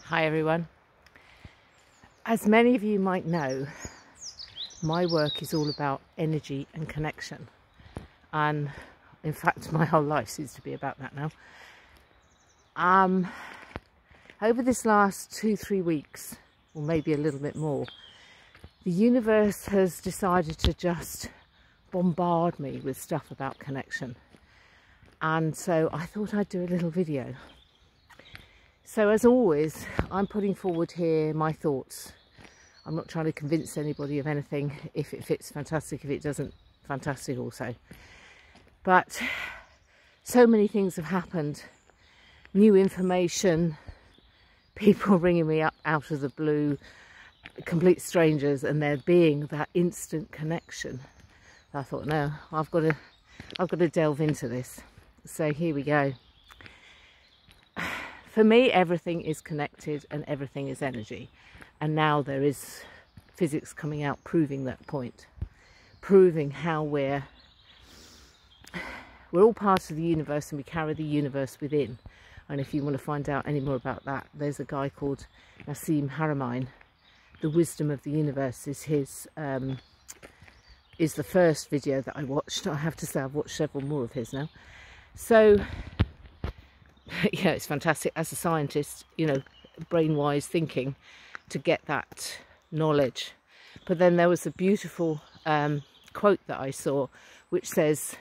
Hi everyone. As many of you might know, my work is all about energy and connection, and in fact my whole life seems to be about that now. Over this last 2-3 weeks, or maybe a little bit more, the universe has decided to just bombard me with stuff about connection, and so I thought I'd do a little video. So as always, I'm putting forward here my thoughts. I'm not trying to convince anybody of anything. If it fits, fantastic. If it doesn't, fantastic also. But so many things have happened. New information, people ringing me up out of the blue, complete strangers, and there being that instant connection. I thought, no, I've got to delve into this. So here we go. For me, everything is connected and everything is energy. And now there is physics coming out proving that point. Proving how we're all part of the universe and we carry the universe within. And if you want to find out any more about that, there's a guy called Nassim Haramein. The Wisdom of the Universe is his, is the first video that I watched. I have to say I've watched several more of his now. So yeah, it's fantastic as a scientist, you know, brain-wise thinking to get that knowledge. But then there was a beautiful quote that I saw which says,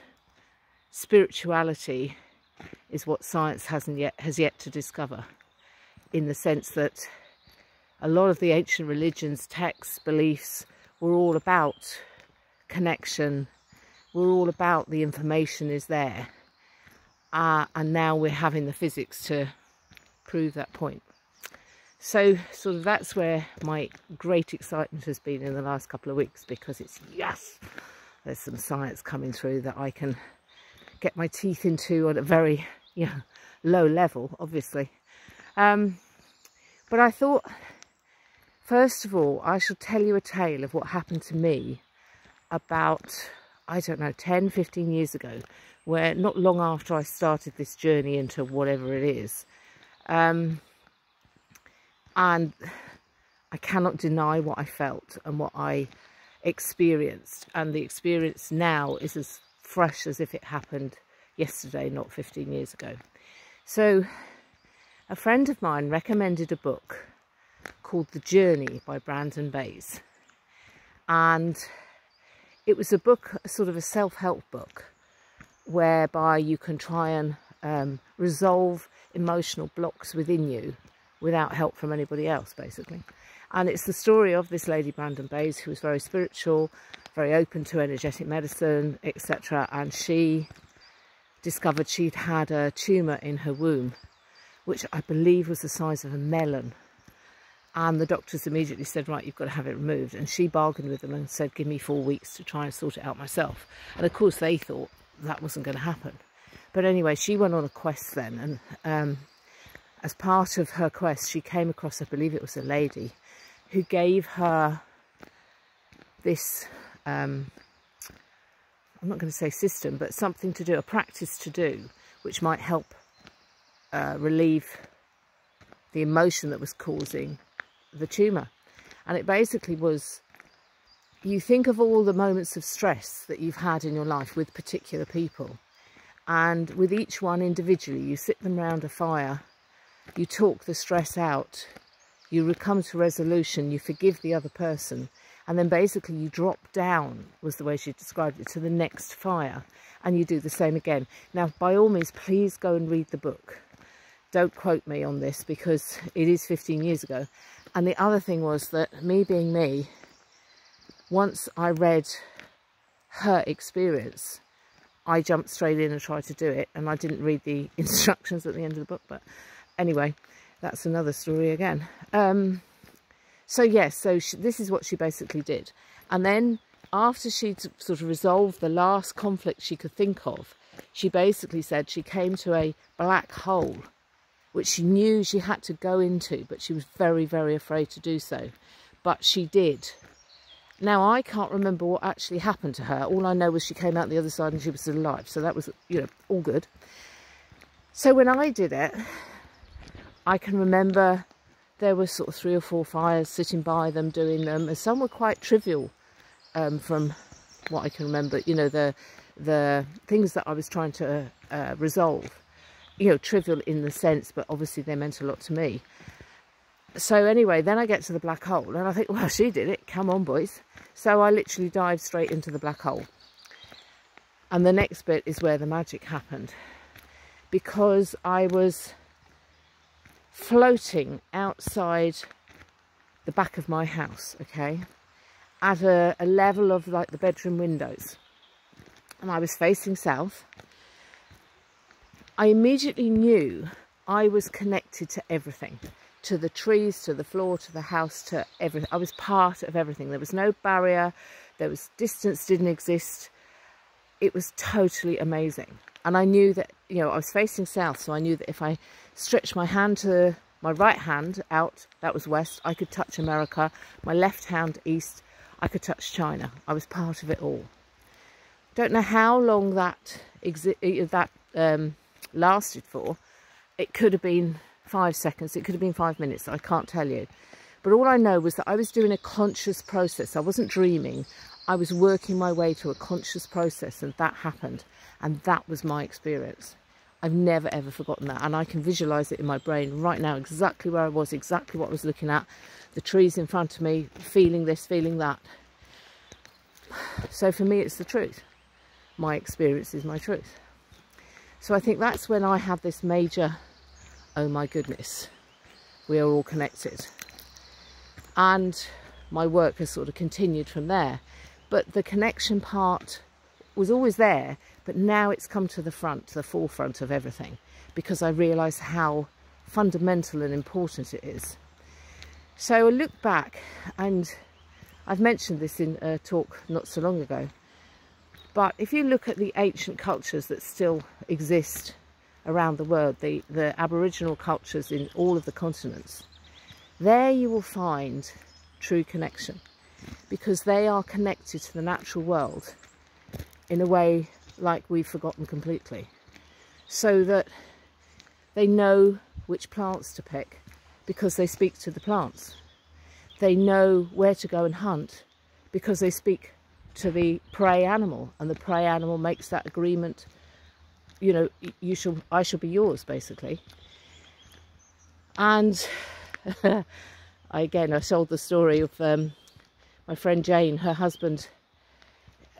spirituality is what science has yet to discover, in the sense that a lot of the ancient religions, texts, beliefs were all about connection, were all about the information is there. And now we're having the physics to prove that point. So sort of that's where my great excitement has been in the last couple of weeks, because it's, yes, there's some science coming through that I can get my teeth into on a very, you know, low level, obviously. But I thought, first of all, I shall tell you a tale of what happened to me about, I don't know, 10, 15 years ago, where not long after I started this journey into whatever it is. And I cannot deny what I felt and what I experienced. And the experience now is as fresh as if it happened yesterday, not 15 years ago. So a friend of mine recommended a book called The Journey by Brandon Bayes. And it was a book, sort of a self-help book, whereby you can try and resolve emotional blocks within you without help from anybody else, basically. And it's the story of this lady, Brandon Bayes, who was very spiritual, very open to energetic medicine, etc. And she discovered she'd had a tumour in her womb, which I believe was the size of a melon. And the doctors immediately said, right, you've got to have it removed. And she bargained with them and said, give me 4 weeks to try and sort it out myself. And of course they thought that wasn't going to happen. But anyway, she went on a quest then. And as part of her quest, she came across, I believe it was a lady, who gave her this, I'm not going to say system, but something to do, a practice to do, which might help relieve the emotion that was causing the tumour. And it basically was, you think of all the moments of stress that you've had in your life with particular people, and with each one individually, you sit them round a fire, you talk the stress out, you come to resolution, you forgive the other person, and then basically you drop down, was the way she described it, to the next fire, and you do the same again. Now, by all means, please go and read the book. Don't quote me on this, because it is 15 years ago. And the other thing was that, me being me, once I read her experience, I jumped straight in and tried to do it, and I didn't read the instructions at the end of the book. But anyway, that's another story again. So yes, so this is what she basically did. And then after she'd sort of resolved the last conflict she could think of, she basically said she came to a black hole, which she knew she had to go into, but she was very, very afraid to do so. But she did. Now, I can't remember what actually happened to her. All I know was she came out the other side and she was still alive. So that was, you know, all good. So when I did it, I can remember there were sort of 3 or 4 fires sitting by them doing them, and some were quite trivial from what I can remember, you know, the things that I was trying to resolve, you know, trivial in the sense, but obviously they meant a lot to me. So anyway, then I get to the black hole and I think, well, she did it, come on boys. So I literally dive straight into the black hole. And the next bit is where the magic happened, because I was floating outside the back of my house, okay, at a level of like the bedroom windows, and I was facing south. I immediately knew I was connected to everything, to the trees, to the floor, to the house, to everything. I was part of everything. There was no barrier, there was distance, didn't exist. It was totally amazing. And I knew that, you know, I was facing south, so I knew that if I stretched my hand to my right hand out, that was west, I could touch America. My left hand east, I could touch China. I was part of it all. Don't know how long that lasted for. It could have been 5 seconds, it could have been 5 minutes, I can't tell you. But all I know was that I was doing a conscious process. I wasn't dreaming. I was working my way through a conscious process, and that happened. And that was my experience. I've never ever forgotten that, and I can visualize it in my brain right now, exactly where I was, exactly what I was looking at, the trees in front of me, feeling this, feeling that. So for me, it's the truth. My experience is my truth. So I think that's when I have this major, oh my goodness, we are all connected. And my work has sort of continued from there. But the connection part was always there, but now it's come to the front, the forefront of everything, because I realise how fundamental and important it is. So I look back, and I've mentioned this in a talk not so long ago, but if you look at the ancient cultures that still exist around the world, the Aboriginal cultures in all of the continents, there you will find true connection, because they are connected to the natural world in a way like we've forgotten completely, so that they know which plants to pick because they speak to the plants. They know where to go and hunt because they speak to the prey animal, and the prey animal makes that agreement, you know, I shall be yours, basically. And I told the story of my friend Jane. Her husband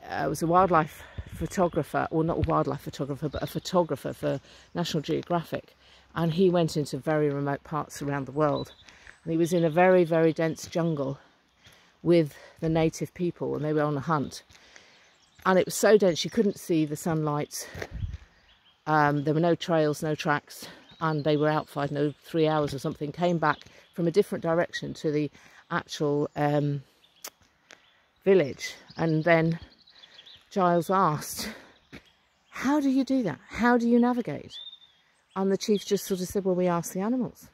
was a wildlife photographer, or not a wildlife photographer, but a photographer for National Geographic, and he went into very remote parts around the world, and he was in a very, very dense jungle with the native people, and they were on a hunt, and it was so dense you couldn't see the sunlight. There were no trails, no tracks, and they were out for 3 hours or something, came back from a different direction to the actual village. And then Giles asked, how do you do that? How do you navigate? And the chief just sort of said, well, we ask the animals.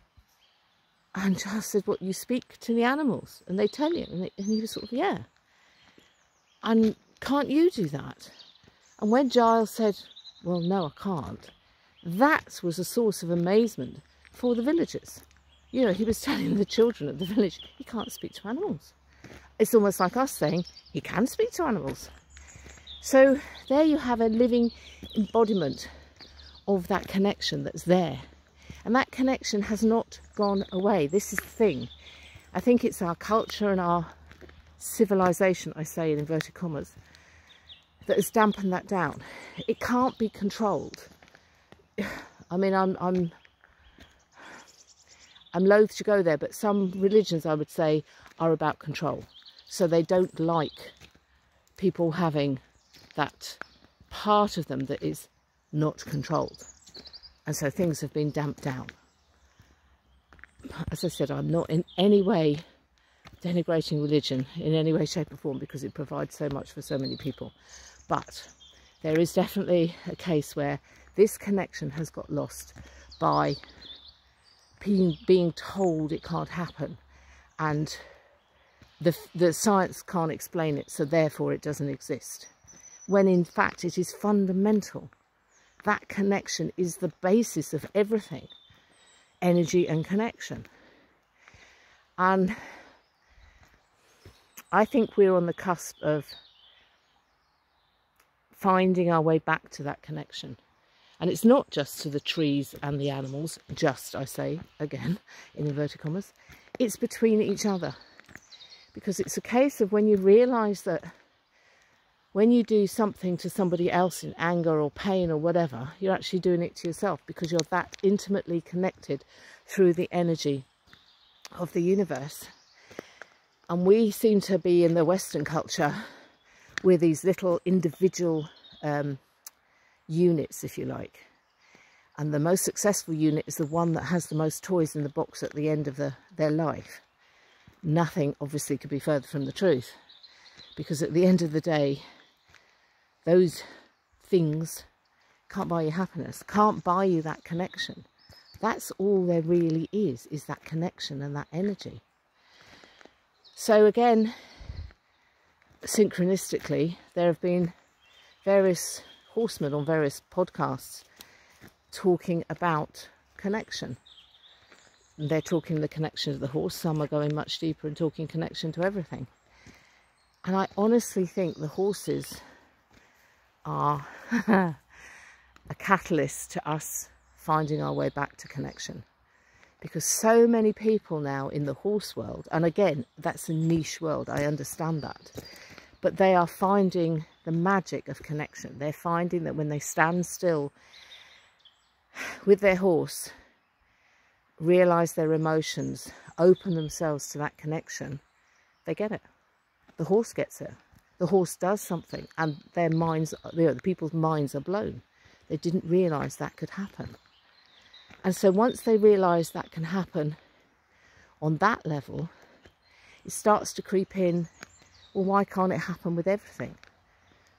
And Giles said, what, you speak to the animals and they tell you? And he was sort of, yeah. And can't you do that? And when Giles said, well, no, I can't, that was a source of amazement for the villagers. You know, he was telling the children of the village, he can't speak to animals. It's almost like us saying, he can speak to animals. So there you have a living embodiment of that connection that's there. And that connection has not gone away. This is the thing. I think it's our culture and our civilization, I say in inverted commas, that has dampened that down. It can't be controlled. I mean, I'm loath to go there, but some religions, I would say, are about control. So they don't like people having that part of them that is not controlled. And so things have been damped down. As I said, I'm not in any way denigrating religion in any way, shape or form, because it provides so much for so many people. But there is definitely a case where this connection has got lost by being told it can't happen, and the science can't explain it, so therefore it doesn't exist, when in fact it is fundamental. That connection is the basis of everything, energy and connection. And I think we're on the cusp of finding our way back to that connection. And it's not just to the trees and the animals, just, I say again, in inverted commas, it's between each other. Because it's a case of when you realise that when you do something to somebody else in anger or pain or whatever, you're actually doing it to yourself, because you're that intimately connected through the energy of the universe. And we seem to be in the Western culture with these little individual units, if you like. And the most successful unit is the one that has the most toys in the box at the end of their life. Nothing obviously could be further from the truth, because at the end of the day, those things can't buy you happiness, can't buy you that connection. That's all there really is that connection and that energy. So again, synchronistically, there have been various horsemen on various podcasts talking about connection. And they're talking the connection to the horse. Some are going much deeper and talking connection to everything. And I honestly think the horses are a catalyst to us finding our way back to connection. Because so many people now in the horse world, and again, that's a niche world, I understand that, but they are finding the magic of connection. They're finding that when they stand still with their horse, realise their emotions, open themselves to that connection, they get it. The horse gets it. The horse does something, and their minds, the people's minds are blown. They didn't realise that could happen. And so once they realise that can happen on that level, it starts to creep in, well, why can't it happen with everything?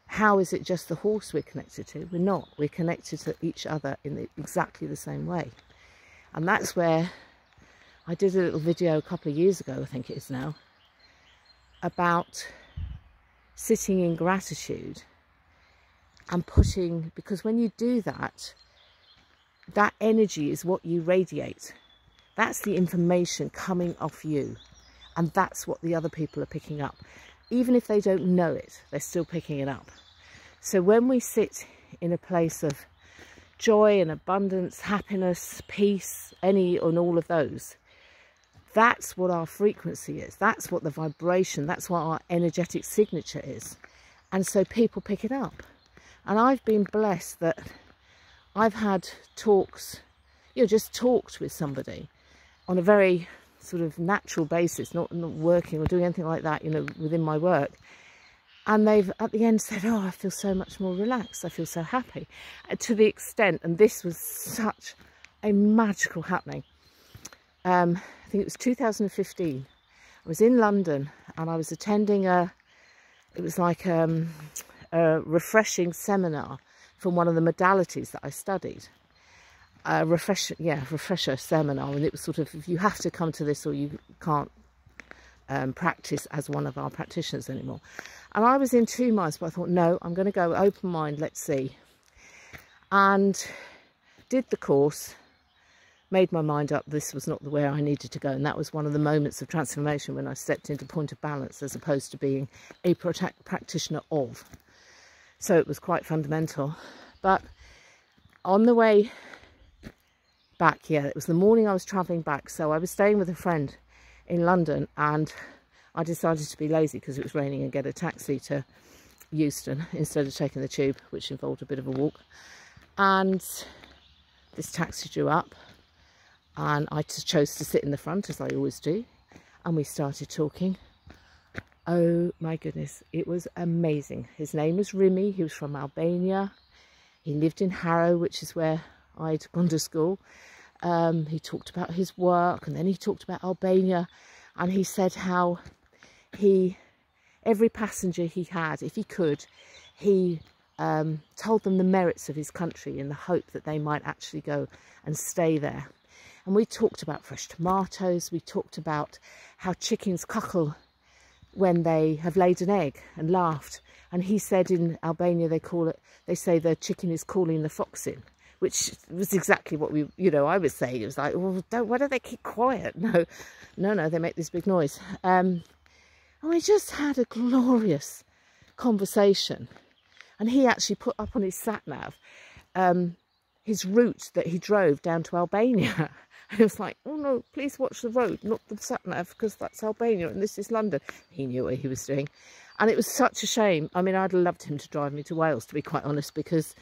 How is it just the horse we're connected to? We're not. We're connected to each other in exactly the same way. And that's where I did a little video a couple of years ago, I think it is now, about sitting in gratitude and putting, because when you do that, that energy is what you radiate. That's the information coming off you. And that's what the other people are picking up. Even if they don't know it, they're still picking it up. So when we sit in a place of joy and abundance, happiness, peace, any and all of those, that's what our frequency is. That's what the vibration, that's what our energetic signature is. And so people pick it up. And I've been blessed that I've had talks, just talked with somebody on a very sort of natural basis, not working or doing anything like that, within my work. And they've at the end said, oh, I feel so much more relaxed. I feel so happy. To the extent, and this was such a magical happening. I think it was 2015. I was in London and I was attending it was like a refreshing seminar from one of the modalities that I studied. Refresher seminar, and it was sort of, if you have to come to this or you can't practice as one of our practitioners anymore. And I was in 2 minds, but I thought, no, I'm going to go open mind, let's see. And did the course, made my mind up this was not the way I needed to go. And that was one of the moments of transformation when I stepped into point of balance as opposed to being a practitioner of. So it was quite fundamental. But on the way back, it was the morning I was travelling back. So I was staying with a friend in London and I decided to be lazy because it was raining and get a taxi to Euston instead of taking the tube, which involved a bit of a walk. And this taxi drew up and I just chose to sit in the front, as I always do, and we started talking. Oh my goodness, it was amazing. His name was Rimi. He was from Albania. He lived in Harrow, which is where I'd gone to school. He talked about his work, and then he talked about Albania, and he said how every passenger he had, if he could, he told them the merits of his country in the hope that they might actually go and stay there. And we talked about fresh tomatoes. We talked about how chickens cockle when they have laid an egg, and laughed. And he said in Albania they say the chicken is calling the fox in, which was exactly what I was saying. It was like, well, why don't they keep quiet? No, they make this big noise. And we just had a glorious conversation. And he actually put up on his sat-nav his route that he drove down to Albania. And it was like, oh no, please watch the road, not the sat-nav, because that's Albania and this is London. He knew what he was doing. And it was such a shame. I mean, I'd loved him to drive me to Wales, to be quite honest, because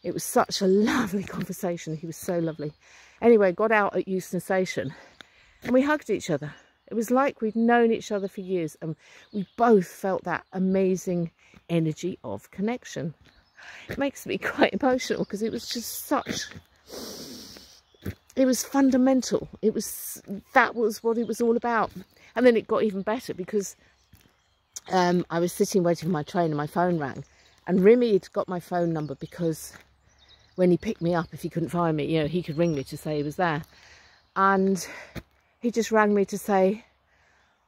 it was such a lovely conversation. He was so lovely. Anyway, got out at Euston Station and we hugged each other. It was like we'd known each other for years, and we both felt that amazing energy of connection. It makes me quite emotional because it was just such... It was fundamental. That was what it was all about. And then it got even better because I was sitting waiting for my train and my phone rang. And Remy had got my phone number because when he picked me up, if he couldn't find me, he could ring me to say he was there. And he just rang me to say,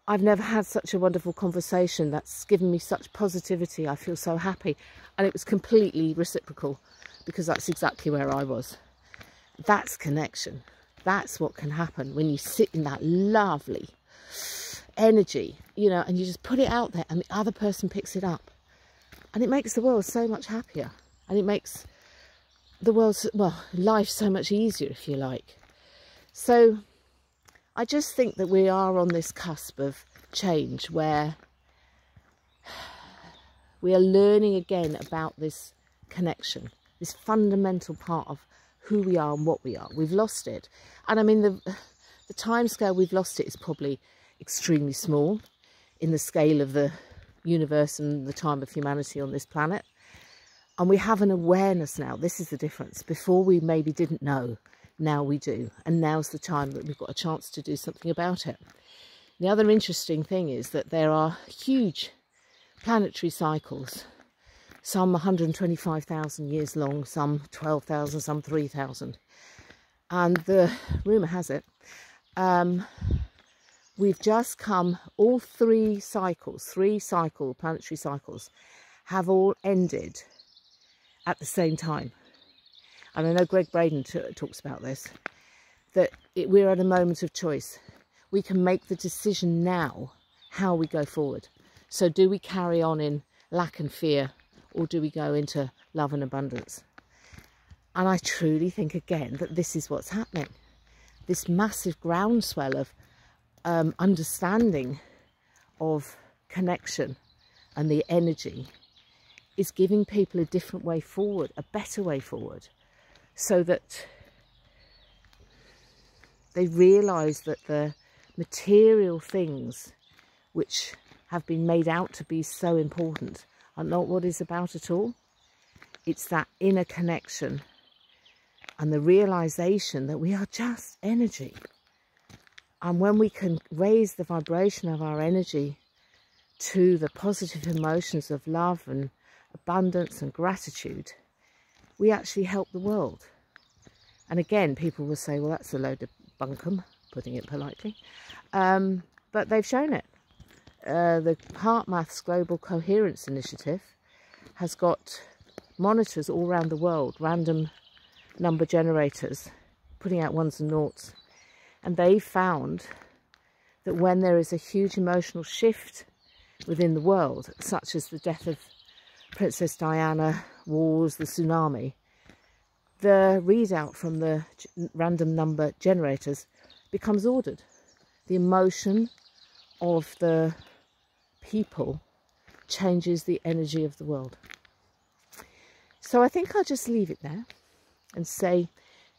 I've never had such a wonderful conversation. That's given me such positivity. I feel so happy. And it was completely reciprocal because that's exactly where I was. That's connection. That's what can happen when you sit in that lovely energy, and you just put it out there and the other person picks it up. And it makes the world so much happier. And it makes the world, life so much easier, if you like. So I just think that we are on this cusp of change where we are learning again about this connection, this fundamental part of who we are and what we are. We've lost it. And I mean, the time scale we've lost it is probably extremely small in the scale of the universe and the time of humanity on this planet. And we have an awareness now. This is the difference. Before we maybe didn't know, now we do. And now's the time that we've got a chance to do something about it. The other interesting thing is that there are huge planetary cycles, some 125,000 years long, some 12,000, some 3,000. And the rumour has it, we've just come, all three planetary cycles, have all ended at the same time. And I know Greg Braden talks about this, that we're at a moment of choice. We can make the decision now how we go forward. So do we carry on in lack and fear, or do we go into love and abundance? And I truly think, again, that this is what's happening. This massive groundswell of understanding of connection and the energy is giving people a different way forward, a better way forward, so that they realise that the material things which have been made out to be so important are not what it's about at all. It's that inner connection and the realisation that we are just energy. And when we can raise the vibration of our energy to the positive emotions of love and abundance and gratitude, we actually help the world. And again, people will say, well, that's a load of bunkum, putting it politely. But they've shown it. The Heart Maths Global Coherence Initiative has got monitors all around the world, random number generators, putting out ones and noughts. And they found that when there is a huge emotional shift within the world, such as the death of Princess Diana, wars, the tsunami, the readout from the random number generators becomes ordered. The emotion of the people changes the energy of the world. So I think I'll just leave it there and say,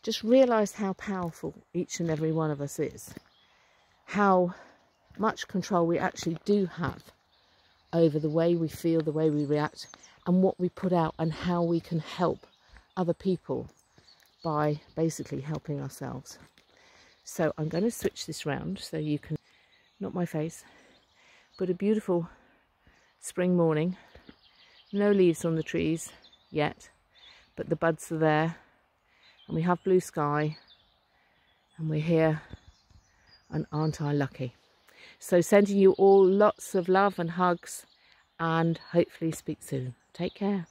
just realise how powerful each and every one of us is. How much control we actually do have over the way we feel, the way we react, and what we put out, and how we can help other people by basically helping ourselves. So I'm going to switch this round so you can, not my face, but a beautiful spring morning. No leaves on the trees yet, but the buds are there, and we have blue sky, and we're here, and aren't I lucky? So sending you all lots of love and hugs, and hopefully speak soon. Take care.